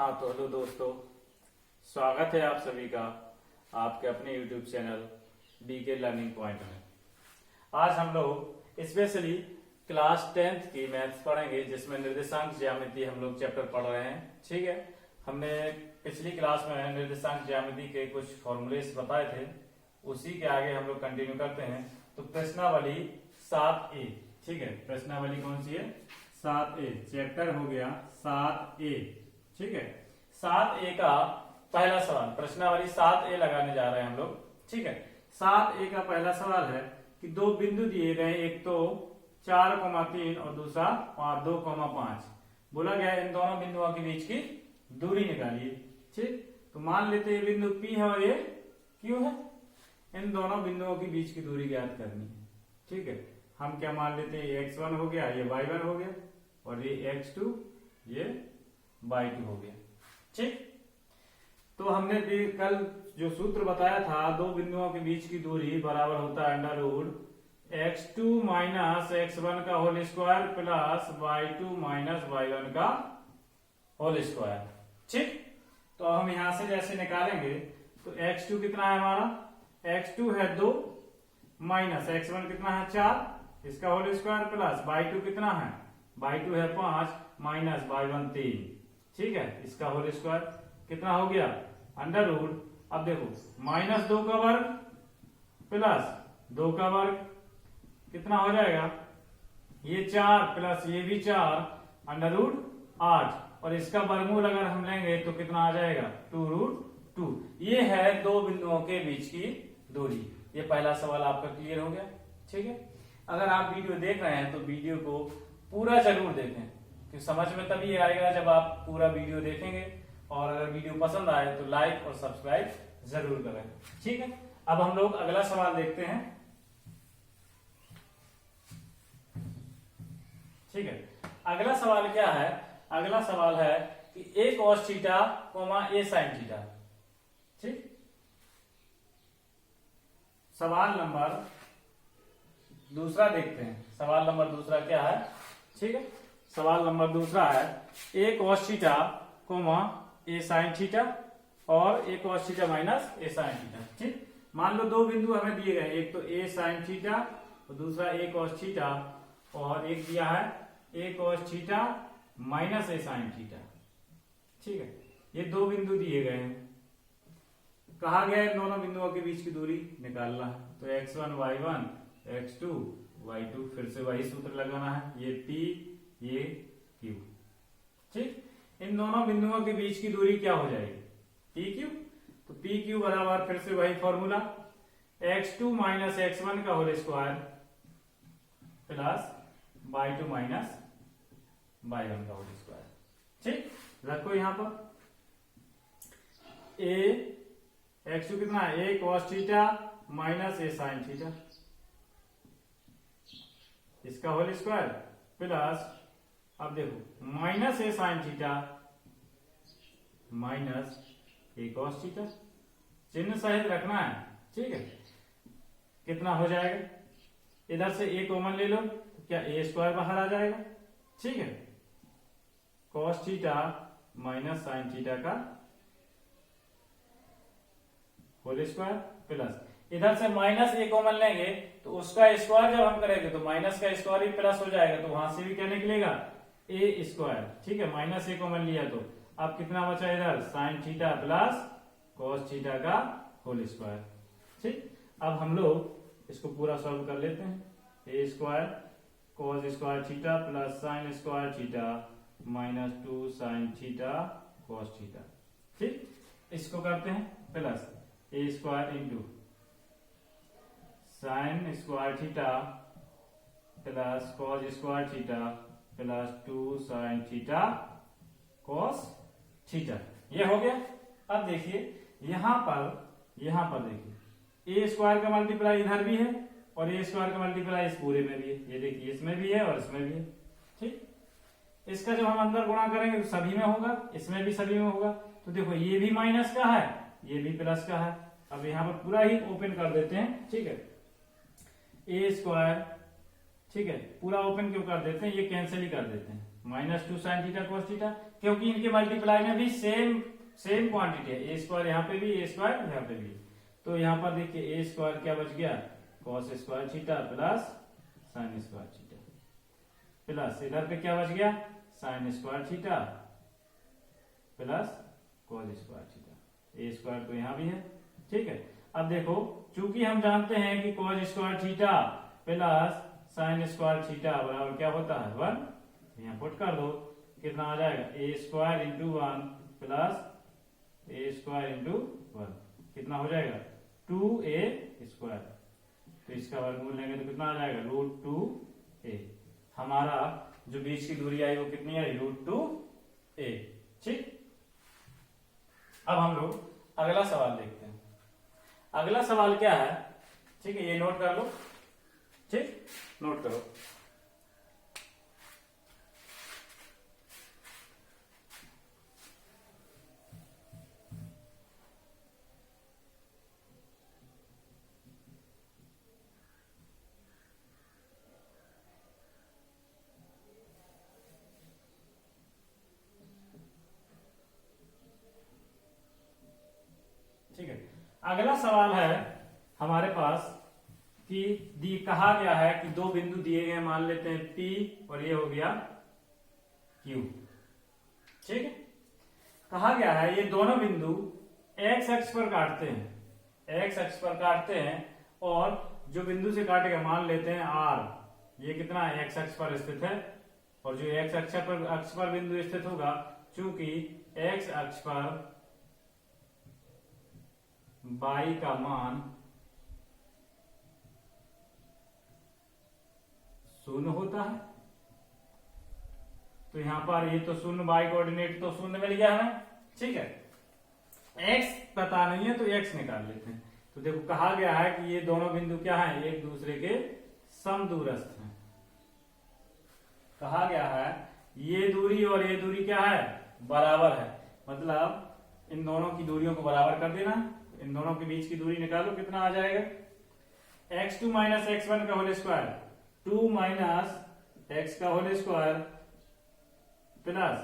हाँ तो हेलो दोस्तों, स्वागत है आप सभी का आपके अपने YouTube channel BK learning point में। आज हम लोग स्पेशली क्लास 10th की मैथ्स पढ़ेंगे, जिसमें निर्देशांक ज्यामिति हम लोग चैप्टर पढ़ रहे हैं। ठीक है, हमने पिछली क्लास में निर्देशांक ज्यामिति के कुछ फॉर्मूलेस बताए थे, उसी के आगे हम लोग कंटिन्यू करते हैं। तो प्रश्नावली 7A, ठीक है, प्रश्नावली कौन सी है? 7A, चैप्टर हो गया 7A। ठीक है, 7A का पहला सवाल, प्रश्नावली 7A लगाने जा रहे हैं हम लोग। ठीक है, 7A का पहला सवाल है कि दो बिंदु दिए गए, एक तो 4,3 और दूसरा 2,5। बोला गया इन दोनों बिंदुओं के बीच की दूरी निकालिए। ठीक, तो मान लेते हैं बिंदु P है और ये Q है। इन दोनों बिंदुओं के बीच की दूरी ज्ञात करनी है। ठीक है, हम क्या मान लेते हैं, ये x1 हो गया, ये y1 हो गया, और ये x2, ये y2 हो गया। ठीक, तो हमने कल जो सूत्र बताया था, दो बिंदुओं के बीच की दूरी बराबर होता है √x2 माइनस x1 का whole square plus y2 minus y1 का होल स्क्वायर। ठीक, तो हम यहां से जैसे निकालेंगे तो x2 कितना है हमारा, x2 है 2 माइनस x1 कितना है 4, इसका होल स्क्वायर प्लस y2 कितना है, y2 है 5 माइनस y1 3। ठीक है, इसका होल स्क्वायर कितना हो गया √। अब देखो -2 का वर्ग प्लस 2 का वर्ग कितना हो जाएगा, ये 4 प्लस ये भी 4 √8, और इसका वर्गमूल अगर हम लेंगे तो कितना आ जाएगा 2√2। ये है दो बिंदुओं के बीच की दूरी। ये पहला सवाल आपका क्लियर हो गया। ठीक है, अगर आप वीडियो देख रहे हैं तो वीडियो को पूरा जरूर देखें, क्योंकि समझ में तभी आएगा जब आप पूरा वीडियो देखेंगे। और अगर वीडियो पसंद आए तो लाइक और सब्सक्राइब जरूर करें। ठीक है, अब हम लोग अगला सवाल देखते हैं। ठीक है, अगला सवाल क्या है? अगला सवाल है कि a cos theta, a sin theta. ठीक, सवाल नंबर दूसरा देखते हैं। सवाल नंबर दूसरा क्या है? ठीक है, सवाल नंबर दूसरा है a cos theta, a sin theta और a cos theta minus a sin theta. ठीक, मान लो दो बिंदु हमें दिए गए, एक तो a sin थीटा और दूसरा a cos थीटा, और एक दिया है a cos theta minus a sin theta. ठीक है, ये दो बिंदु दिए गए हैं। कहा गया है दोनों बिंदुओं के बीच की दूरी निकालना है। तो x1 y1 x2 y2, फिर से वही सूत्र लगाना है, ये P ये Q। ठीक, इन दोनों बिंदुओं के बीच की दूरी क्या हो जाएगी, PQ। तो PQ बराबर फिर से वही फॉर्मूला, x2 माइनस x1 का whole square plus y2 minus y1 का होल स्क्वायर। ठीक, रखो यहां पर x2 कितना है, a cos theta minus a sin theta, इसका होल स्क्वायर प्लस, अब देखो minus a sin theta minus a cos theta, चिन्ह सहित रखना है। ठीक है, कितना हो जाएगा, इधर से a कॉमन ले लो, क्या a स्क्वायर बाहर आ जाएगा। ठीक है, cos theta minus sin theta का होल स्क्वायर प्लस, इधर से माइनस a कॉमन लेंगे तो उसका स्क्वायर जब हम करेंगे तो माइनस का स्क्वायर ही प्लस हो जाएगा, तो वहां से भी क्या निकलेगा a स्क्वायर। ठीक है, माइनस a कॉमन लिया तो अब कितना बचा इधर, sin theta plus cos theta का होल स्क्वायर। ठीक, अब हम लोग इसको पूरा सॉल्व कर लेते हैं। a square cos square theta plus sin square theta minus 2 sin theta cos theta. ठीक, इसको करते हैं plus a square into sin square theta plus cos square theta plus 2 sin theta cos theta. ये हो गया। अब देखिए यहां पर देखिए a स्क्वायर का मल्टीप्लाई इधर भी है और a स्क्वायर का मल्टीप्लाई इस पूरे में भी है। ये देखिए इसमें भी है और इसमें भी है। ठीक, इसका जब हम अंदर गुणा करेंगे तो सभी में होगा, इसमें भी सभी में होगा। तो देखो ये भी माइनस का है, ये भी प्लस का है। अब यहां पर पूरा ही ओपन कर देते हैं। ठीक है, a स्क्वायर, ठीक है, पूरा ओपन क्यों कर देते हैं, ये कैंसिल ही कर देते हैं, minus 2 sine theta cos theta, क्योंकि इनके मल्टीप्लाई में भी सेम सेम क्वांटिटी है, ए स्क्वायर यहाँ पे भी ए स्क्वायर यहाँ पे भी। तो यहाँ पर देखिए ए स्क्वायर क्या बच गया, cos square theta plus sine square theta, plus इधर पे क्या बच गया, sine square theta plus cos square theta, A square तो यहाँ भी है। ठीक है, अब देखो चूंकि हम जानते हैं कि cos square theta plus sine square theta बराबर क्या होता है 1, यहाँ पुट कर दो, कितना आ जाएगा ए स्क्वायर इंटू 1 प्लस ए स्क्वायर इंटू 1, कितना हो जाएगा 2a स्क्वायर। तो इसका वर्गमूल लेंगे तो कितना आ जाएगा √2a। हमारा जो बीच की दूरी आई वो कितनी आई, √2a। ठीक, अब हम लोग अगला सवाल देखते हैं। अगला सवाल क्या है, ठीक है, ये नोट कर लो। ठीक, नोट करो। ठीक है, अगला सवाल है हमारे पास कि कहा गया है कि दो बिंदु दिए गए, मान लेते हैं P और ये हो गया Q। ठीक है, कहा गया है ये दोनों बिंदु x अक्ष पर काटते हैं, x अक्ष पर काटते हैं, और जो बिंदु से काटेगा मान लेते हैं R, ये कितना है x अक्ष पर स्थित है, और जो x अक्ष पर बिंदु स्थित होगा, चूंकि x अक्ष पर y का मान 0 होता है, तो यहां पर ये तो 0 y कोऑर्डिनेट तो 0 मिल गया हमें। ठीक है, x पता नहीं है तो x निकाल लेते हैं। तो देखो कहा गया है कि ये दोनों बिंदु क्या हैं, एक दूसरे के समदूरस्थ हैं। कहा गया है ये दूरी और ये दूरी क्या है, बराबर है, मतलब इन दोनों की दूरियों को बराबर कर देना। इन दोनों के बीच की दूरी निकालो, कितना आ जाएगा, x2 माइनस x1 का होल स्क्वायर, 2 माइनस x का होल स्क्वायर प्लस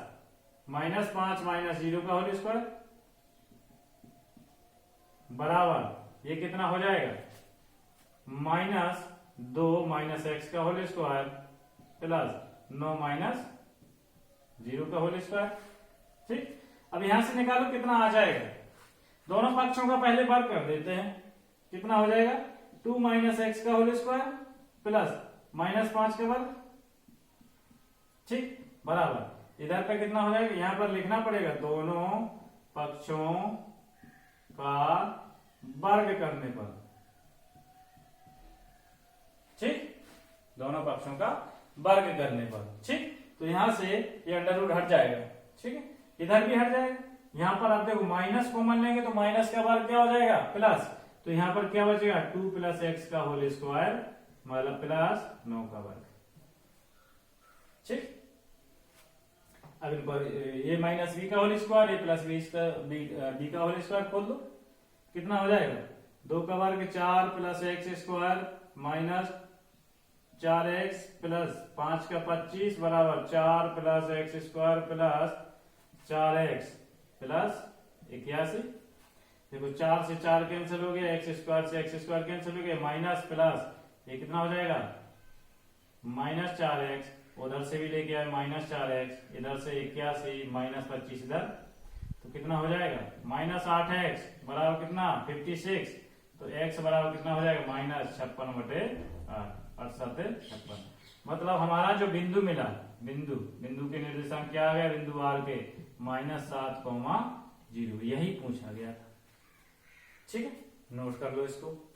-5 माइनस 0 का होल स्क्वायर बराबर, ये कितना हो जाएगा, -2 माइनस x का होल स्क्वायर प्लस 9 माइनस 0 का होल स्क्वायर। ठीक, अब यहां से निकालो कितना आ जाएगा, दोनों पक्षों का पहले वर्ग कर देते हैं, कितना हो जाएगा 2 माइनस एक्स का होल स्क्वायर प्लस -5 का वर्ग। ठीक, बराबर इधर पे कितना हो जाएगा, यहां पर लिखना पड़ेगा दोनों पक्षों का वर्ग करने पर। ठीक, दोनों पक्षों का वर्ग करने पर। ठीक, तो यहां से ये अंडर रूट हट जाएगा। ठीक है, इधर भी हट जाएगा। यहां पर आप देखो माइनस कॉमन लेंगे तो माइनस का वर्ग क्या हो जाएगा, प्लस, तो यहां पर क्या बचेगा 2 प्लस एक्स का होल स्क्वायर मतलब प्लस 9 का वर्ग। ठीक, अब इन पर ये माइनस बी का होल स्क्वायर, ये प्लस बी का होल स्क्वायर खोल दो, कितना हो जाएगा 2 का वर्ग 4 plus x square minus 4x plus 5 का 25 बराबर 4 plus x square plus 4x plus 81। देखो 4 से 4 कैंसिल हो गया, एक्स स्क्वायर से एक्स स्क्वायर कैंसिल हो गया, माइनस प्लस ये कितना हो जाएगा -4x, उधर से भी लेके आए -4x, इधर से 81 -25 इधर, तो कितना हो जाएगा -8x बराबर कितना 56, तो x बराबर कितना हो जाएगा -56/8, 58। मतलब हमारा जो बिंदु मिला, बिंदु के निर्देशांक क्या आ गया, बिंदु R के -7,0, यही पूछा गया था। ठीक है, नोट कर लो इसको।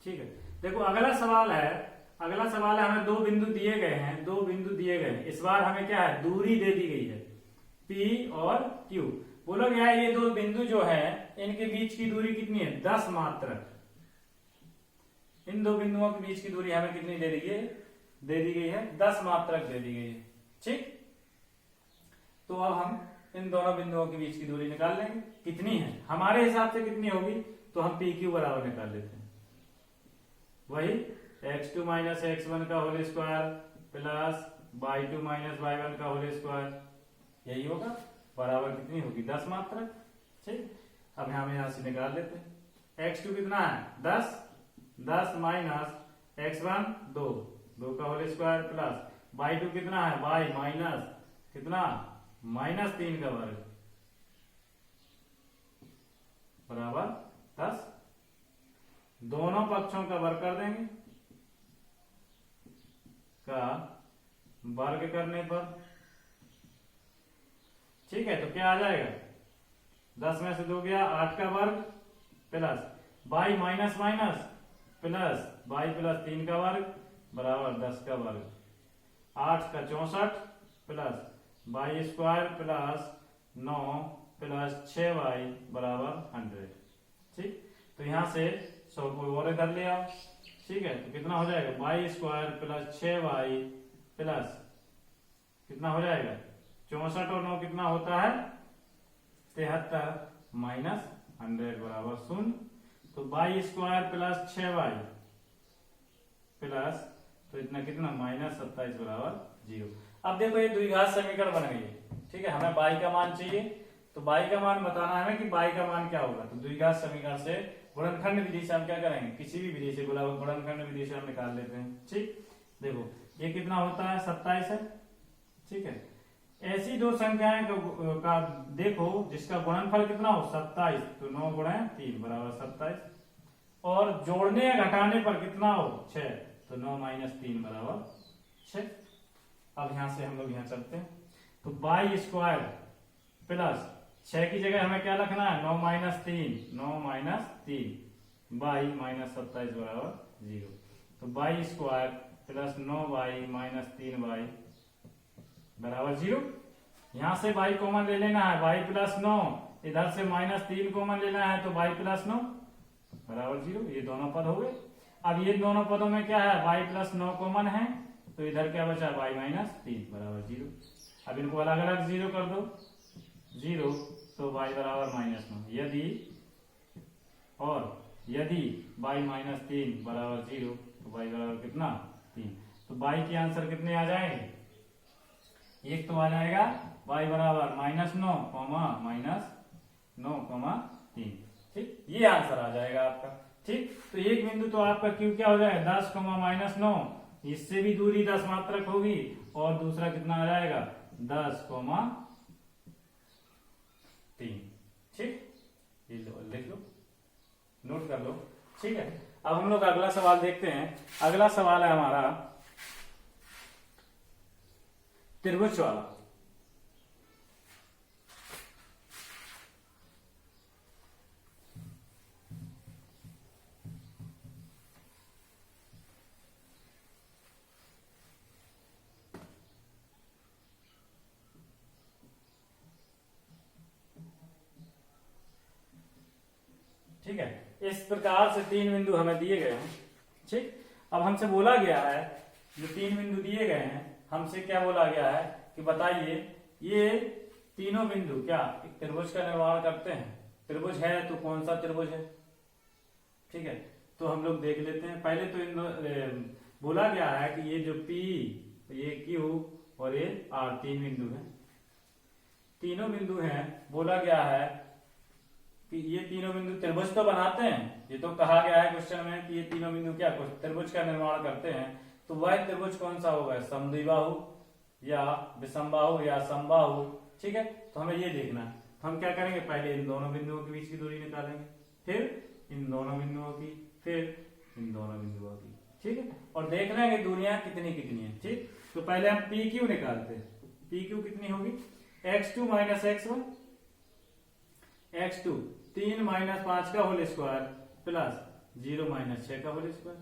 ठीक है, देखो अगला सवाल है अगला सवाल है, हमें दो बिंदु दिए गए हैं, दो बिंदु दिए गए हैं। इस बार हमें क्या है, दूरी दे दी गई है P और Q। बोला गया है ये दो बिंदु जो है इनके बीच की दूरी कितनी है, 10 मात्रक। इन दो बिंदुओं के बीच की दूरी हमें कितनी दे दी गई है 10 मात्रक दे दी गई है। ठीक, तो अब हम इन दोनों बिंदुओं के बीच की दूरी निकाल लेंगे, कितनी है हमारे हिसाब से कितनी होगी, तो हम PQ बराबर निकाल लेते हैं, वही x2 माइनस x1 का whole square plus y2 minus y1 का होल स्क्वायर, यही होगा, बराबर कितनी होगी 10 मात्रक। ठीक, अब हम यहां से निकाल लेते हैं। x2 कितना है 10 माइनस x1 2 का होल स्क्वायर प्लस y2 कितना है y माइनस कितना -3 का वर्ग बराबर 10। दोनों पक्षों का वर्ग कर देंगे, का वर्ग करने पर ठीक है, तो क्या आ जाएगा 10 में से 2 गया 8 का वर्ग plus y minus minus plus y plus 3 का वर्ग बराबर 10 का वर्ग, 8 का 64 plus y square plus 9 plus 6y बराबर 100। ठीक, तो यहां से 100 को और इधर ले आओ। ठीक है, तो कितना हो जाएगा y square plus 6y plus कितना हो जाएगा 64 और 9 कितना होता है 73 माइनस 100 बराबर 0। तो y square plus 6y plus तो इतना कितना -27 बराबर 0। अब देखो ये द्विघात समीकरण बन गई है। ठीक है, हमें y का मान चाहिए, तो y का मान बताना है हमें कि y का मान क्या होगा। तो द्विघात समीकरण से गुणनखंड विधि से हम क्या करेंगे, किसी भी विधि से गुणनखंड विधि से हम निकाल लेते हैं। ठीक, देखो ये कितना होता है 27 है। ठीक है, ऐसी दो संख्याएं का देखो जिसका गुणनफल कितना हो 27, तो 9 गुणे 3 बराबर 27, और जोड़ने या घटाने पर कितना हो 6, तो 9 माइनस 3 बराबर 6। अब यहां से हम लोग यहां चलते हैं, तो y स्क्वायर प्लस 6 की जगह हमें क्या रखना है 9 माइनस 3 y माइनस 27 बराबर 0। तो y square plus 9y minus 3y बराबर 0। यहां से y कॉमन ले लेना है, y प्लस 9, इधर से -3 कॉमन लेना है, तो y प्लस 9 बराबर 0। ये दोनों पद हो गए। अब ये दोनों पदों में क्या है y प्लस 9 कॉमन है, तो इधर क्या बचा y माइनस 3 बराबर 0। अब इनको अलग अलग 0 कर दो, 0 तो y बराबर -9, यदि y माइनस 3 बराबर 0 तो y बराबर कितना 3। तो y के आंसर कितने आ जाएंगे, एक तो आ जाएगा y बराबर -9 ठीक, ये आंसर आ जाएगा आपका। ठीक, तो एक बिंदु तो आपका Q क्या हो जाएगा 10, -9, इससे भी दूरी 10 मात्रक होगी, और दूसरा कितना आ जाएगा 10, 3। ठीक, ये लिख लो, नोट कर लो। ठीक है, अब हम लोग अगला सवाल देखते हैं। अगला सवाल है हमारा त्रिभुज वाला। ठीक है, इस प्रकार से 3 बिंदु हमें दिए गए हैं। ठीक, अब हमसे बोला गया है, जो 3 बिंदु दिए गए हैं हमसे क्या बोला गया है कि बताइए ये तीनों बिंदु क्या एक त्रिभुज का निर्माण करते हैं। त्रिभुज है तो कौन सा त्रिभुज है। ठीक है, तो हम लोग देख लेते हैं। पहले तो इन बोला गया है कि ये जो P, ये Q और ये R 3 बिंदु हैं। तीनों बिंदु हैं, बोला गया है कि ये तीनों बिंदु त्रिभुज तो बनाते हैं। ये तो कहा गया है क्वेश्चन में कि ये तीनों बिंदु क्या त्रिभुज का निर्माण करते हैं। तो वह त्रिभुज कौन सा होगा, समद्विबाहु या विषमबाहु या समबाहु। ठीक है, तो हमें ये देखना है। तो हम क्या करेंगे, पहले इन दोनों बिंदुओं के बीच की दूरी निकालेंगे, फिर इन दोनों बिंदुओं की, फिर इन दोनों बिंदुओं की। ठीक है, और देख लेंगे दूरियां कितनी कितनी है। ठीक, तो पहले हम PQ निकालते हैं। PQ कितनी होगी x2 माइनस x1, x2 3 - 5 का होल स्क्वायर प्लस 0 - 6 का होल स्क्वायर।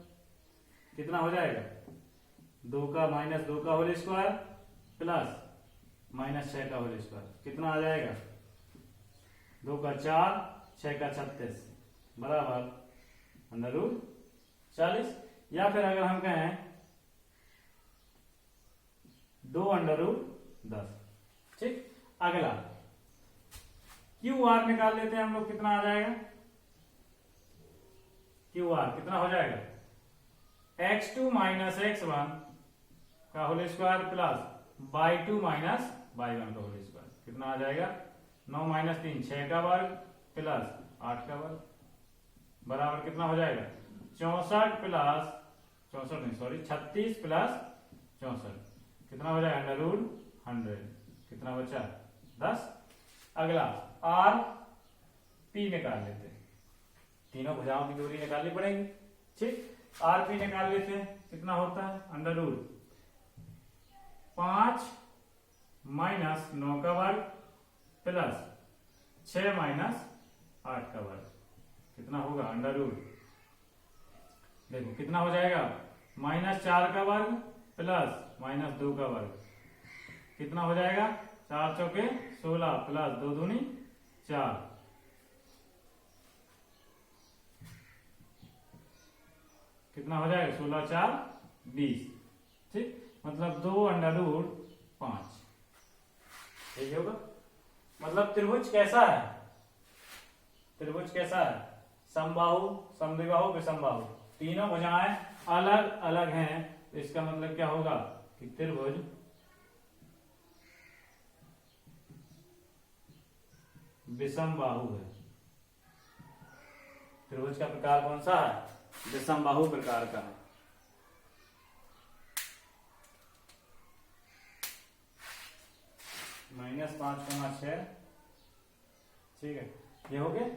कितना हो जाएगा, 2 का माइनस 2 का होल स्क्वायर प्लस माइनस 6 का होल स्क्वायर, कितना आ जाएगा, 2 का 4, 6 का 36 बराबर अंडर रूट 40। या फिर अगर हम कहें 2 अंडर रूट 10। ठीक, अगला क्यू आर निकाल लेते हैं हम लोग, कितना आ जाएगा, क्यू आर कितना हो जाएगा, x2 माइनस x1 का whole square plus y2 minus y1 का होल स्क्वायर, कितना आ जाएगा, 9 माइनस 3 6 का वर्ग प्लस 8 का वर्ग बराबर कितना हो जाएगा, 34 प्लस 34 नहीं सॉरी 36 प्लस 64, कितना हो जाएगा, अंडर रूट 100, कितना बचा 10। अगला आर पी निकाल लेते हैं, तीनों भुजाओं की दूरी निकालनी पड़ेगी। ठीक, आर पी निकाल लेते हैं, कितना होता है, अंडर रूट 5 माइनस 9 का वर्ग प्लस 6 माइनस 8 का वर्ग, कितना होगा, अंडर रूट देखो कितना हो जाएगा, माइनस 4 का वर्ग प्लस माइनस 2 का वर्ग, कितना हो जाएगा, 4 चौके 16 प्लस 2 दूनी 4, कितना हो जाएगा, 16 4 20। ठीक, मतलब 2 अंडर रूट 5, यही होगा। मतलब त्रिभुज कैसा है, त्रिभुज कैसा है, समबाहु समद्विबाहु विषमबाहु, तीनों भुजाएं अलग अलग हैं, तो इसका मतलब क्या होगा कि त्रिभुज विषमबाहु है। त्रिभुज का प्रकार कौन सा है, विषमबाहु प्रकार का है। -5,6, ठीक है, ये हो गया।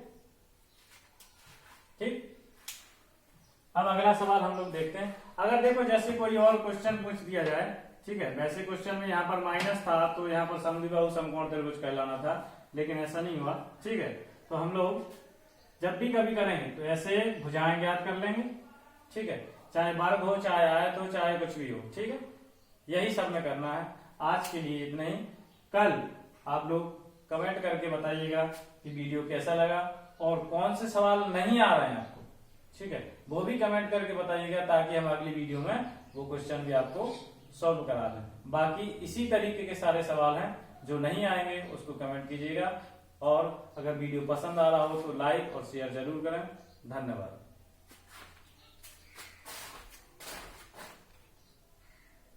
ठीक, अब अगला सवाल हम लोग देखते हैं। अगर देखो जैसे कोई और क्वेश्चन पूछ दिया जाए, ठीक है, वैसे क्वेश्चन में यहाँ पर माइनस था तो यहाँ पर समद्विबाहु समकोण त्रिभुज कहलाना था, लेकिन ऐसा नहीं हुआ। ठीक है, तो हम लोग जब भी कभी करेंगे तो ऐसे भुजाएं ज्ञात कर लेंगे। ठीक है, चाहे वर्ग हो, चाहे आयत हो, चाहे कुछ भी हो। ठीक है, यही सब में करना है। आज के लिए इतना ही। कल आप लोग कमेंट करके बताइएगा कि वीडियो कैसा लगा और कौन से सवाल नहीं आ रहे हैं आपको। ठीक है, वो भी कमेंट करके बताइएगा ताकि हम अगली वीडियो में वो क्वेश्चन भी आपको सॉल्व करा दें। बाकी इसी तरीके के सारे सवाल हैं, जो नहीं आएंगे उसको कमेंट कीजिएगा। और अगर वीडियो पसंद आ रहा हो तो लाइक और शेयर जरूर करें। धन्यवाद।